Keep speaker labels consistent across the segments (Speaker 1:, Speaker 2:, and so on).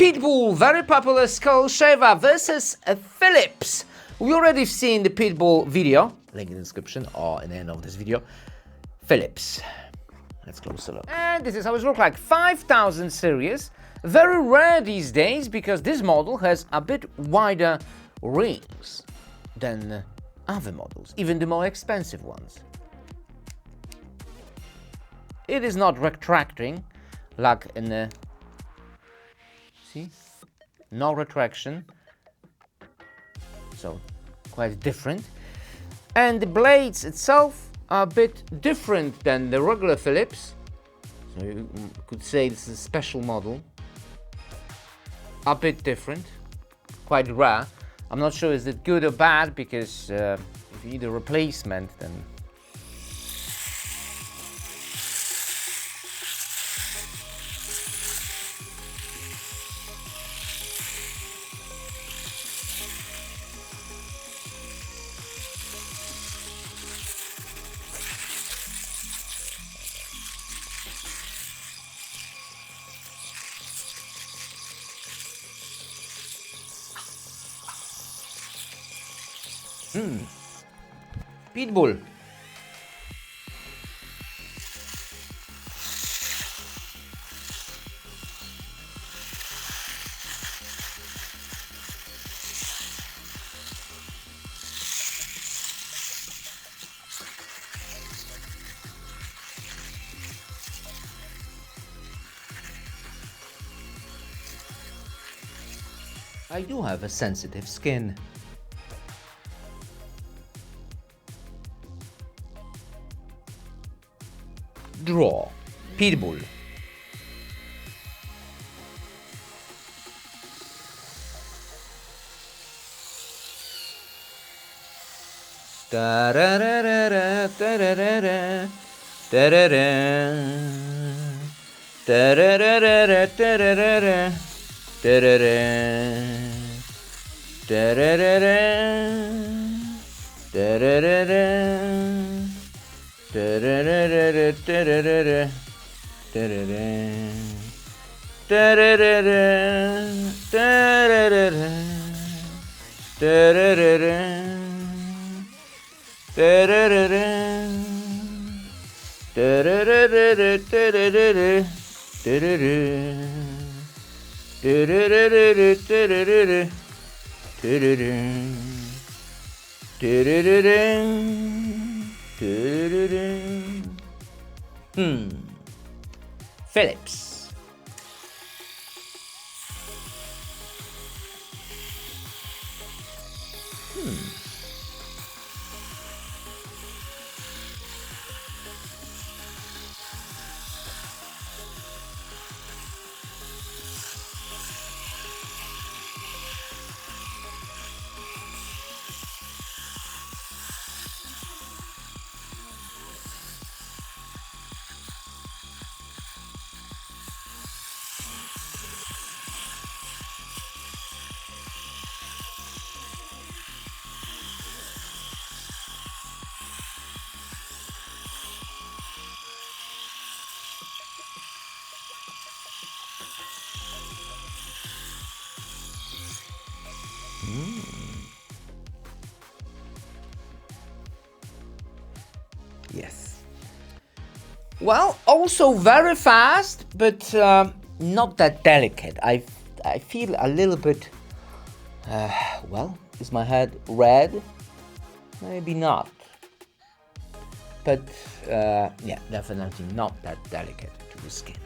Speaker 1: Pitbull, very popular skull shaver versus a Philips. We already seen the Pitbull video, link in the description or in the end of this video. Philips. Let's close a look. And this is how it looks like. 5000 series. Very rare these days because this model has a bit wider rings than other models, even the more expensive ones. It is not retracting like in the... See? No retraction. So, quite different. And the blades itself are a bit different than the regular Philips. So you could say this is a special model. A bit different. Quite rare. I'm not sure is it good or bad because if you need a replacement then Pitbull. I do have a sensitive skin. Draw. Pitbull. Da-da-da-da-da, da-da-da-da, da-da-da. Da-da-da-da-da, da-da-da-da, da-da-da. Da-da-da-da, da-da-da-da. Da-da-da-da-da-da-da-da. Da-da-da. Da-da-da-da. Da-da-da. Da-da-da. Da-da-da. Philips. Yes. Well, also very fast, but not that delicate. I feel a little bit. Well, is my head red? Maybe not. But yeah, definitely not that delicate to the skin.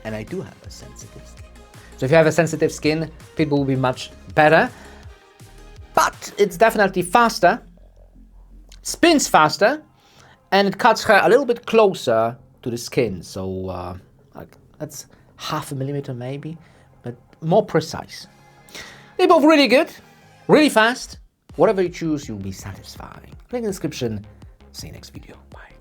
Speaker 1: And I do have a sensitive skin. So if you have a sensitive skin, Pitbull will be much better. But it's definitely faster, spins faster, and it cuts her a little bit closer to the skin. So like that's 0.5 millimeter maybe, but more precise. They're both really good, really fast. Whatever you choose, you'll be satisfied. Link in the description. See you next video. Bye.